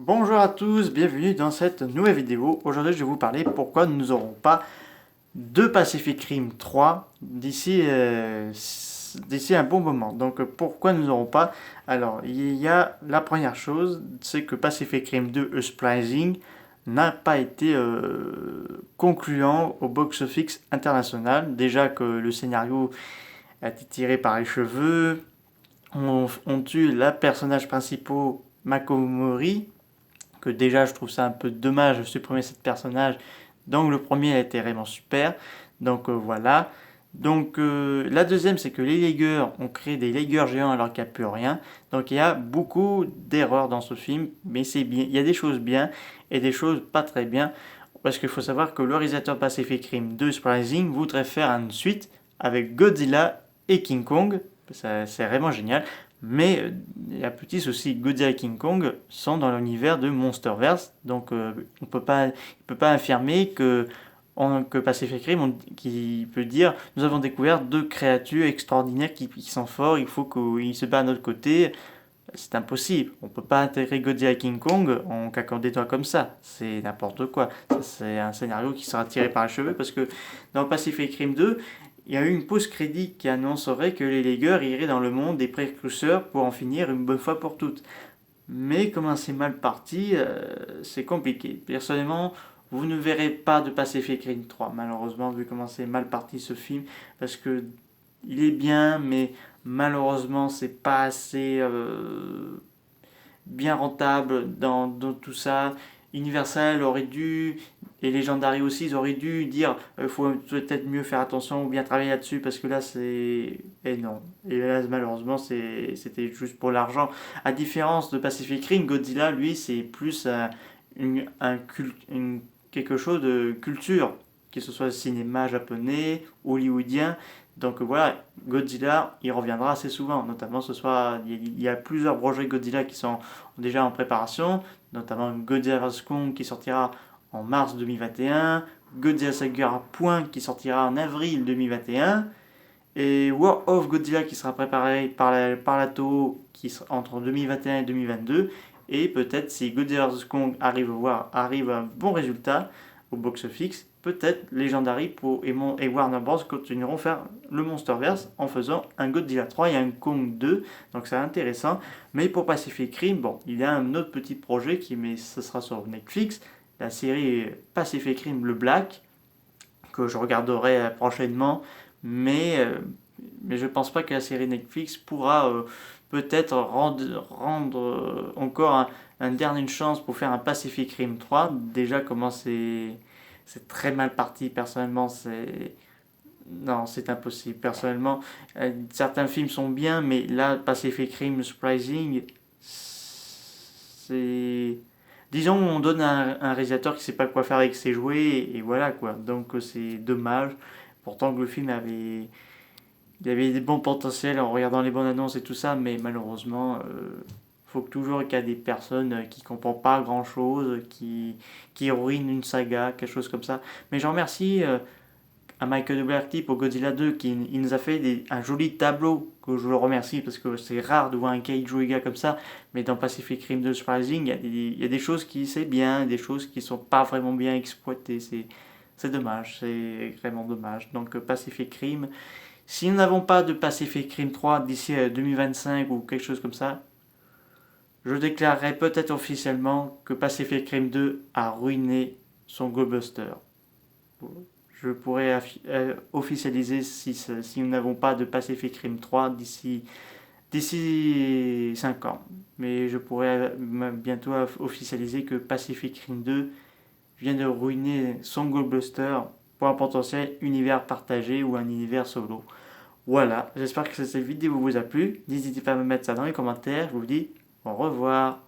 Bonjour à tous, bienvenue dans cette nouvelle vidéo. Aujourd'hui je vais vous parler pourquoi nous n'aurons pas de Pacific Rim 3 d'ici un bon moment. Donc pourquoi nous n'aurons pas? Alors il y a la première chose, c'est que Pacific Rim 2 Uprising n'a pas été concluant au box-office international. Déjà que le scénario a été tiré par les cheveux, on tue la personnage principal Makomori, que déjà je trouve ça un peu dommage de supprimer cette personnage. Donc le premier a été vraiment super. Donc voilà. Donc la deuxième, c'est que les Lakers ont créé des Lakers géants alors qu'il n'y a plus rien. Donc il y a beaucoup d'erreurs dans ce film, mais c'est bien. Il y a des choses bien et des choses pas très bien. Parce qu'il faut savoir que le réalisateur Pacific Rim 2 Uprising voudrait faire une suite avec Godzilla et King Kong. C'est vraiment génial. Mais il y a petit souci, Godzilla et King Kong sont dans l'univers de Monsterverse, donc on peut pas, il peut pas affirmer que Pacific Rim qui peut dire nous avons découvert deux créatures extraordinaires qui sont forts, il faut qu'ils se battent à notre côté. C'est impossible, on peut pas intégrer Godzilla et King Kong en claquant des doigts comme ça, c'est n'importe quoi. C'est un scénario qui sera tiré par les cheveux parce que dans Pacific Rim 2, il y a eu une pause crédit qui annoncerait que les Lakers iraient dans le monde des précurseurs pour en finir une bonne fois pour toutes. Mais comme c'est mal parti, c'est compliqué. Personnellement, vous ne verrez pas de Pacific Rim 3, malheureusement, vu comment c'est mal parti ce film, parce que il est bien, mais malheureusement, c'est pas assez bien rentable dans tout ça. Universal aurait dû, et Legendary aussi, ils auraient dû dire il faut peut-être mieux faire attention ou bien travailler là-dessus parce que là c'est. Et non. Et là malheureusement c'était juste pour l'argent. À différence de Pacific Rim, Godzilla lui c'est plus quelque chose de culture, que ce soit le cinéma japonais, hollywoodien. Donc voilà, Godzilla, il reviendra assez souvent. Notamment, il y a plusieurs projets Godzilla qui sont déjà en préparation, notamment Godzilla vs Kong qui sortira en mars 2021, Godzilla Saga Point qui sortira en avril 2021, et War of Godzilla qui sera préparé par la Toho entre 2021 et 2022. Et peut-être si Godzilla vs Kong arrive à un bon résultat au box-office, peut-être Legendary et Warner Bros continueront à faire le Monsterverse en faisant un Godzilla 3 et un Kong 2, donc c'est intéressant. Mais pour Pacific Rim, bon, il y a un autre petit projet mais ce sera sur Netflix, la série Pacific Rim Le Black, que je regarderai prochainement, mais, euh, mais je pense pas que la série Netflix pourra peut-être rendre encore un dernier chance pour faire un Pacific Rim 3. Déjà, comment c'est très mal parti, personnellement, c'est. Non, c'est impossible. Personnellement, certains films sont bien, mais là, Pacific Rim Uprising, c'est. Disons, on donne un réalisateur qui sait pas quoi faire avec ses jouets, et voilà quoi. Donc c'est dommage. Pourtant que le film avait. Il y avait des bons potentiels en regardant les bonnes annonces et tout ça, mais malheureusement, faut que toujours qu'il y a des personnes qui ne comprennent pas grand chose, qui ruinent une saga, quelque chose comme ça. Mais je remercie à Michael Dougherty pour Godzilla 2 il nous a fait un joli tableau que je le remercie parce que c'est rare de voir un Kaiju Ega comme ça, mais dans Pacific Rim 2 Uprising il y a des choses qui c'est bien, des choses qui sont pas vraiment bien exploitées, c'est dommage, c'est vraiment dommage. Donc Pacific Rim, si nous n'avons pas de Pacific Rim 3 d'ici 2025 ou quelque chose comme ça, je déclarerai peut-être officiellement que Pacific Rim 2 a ruiné son Goldbuster. Je pourrais officialiser si nous n'avons pas de Pacific Rim 3 d'ici 5 ans. Mais je pourrais bientôt officialiser que Pacific Rim 2 vient de ruiner son Goldbuster pour un potentiel univers partagé ou un univers solo. Voilà, j'espère que cette vidéo vous a plu. N'hésitez pas à me mettre ça dans les commentaires. Je vous dis au revoir.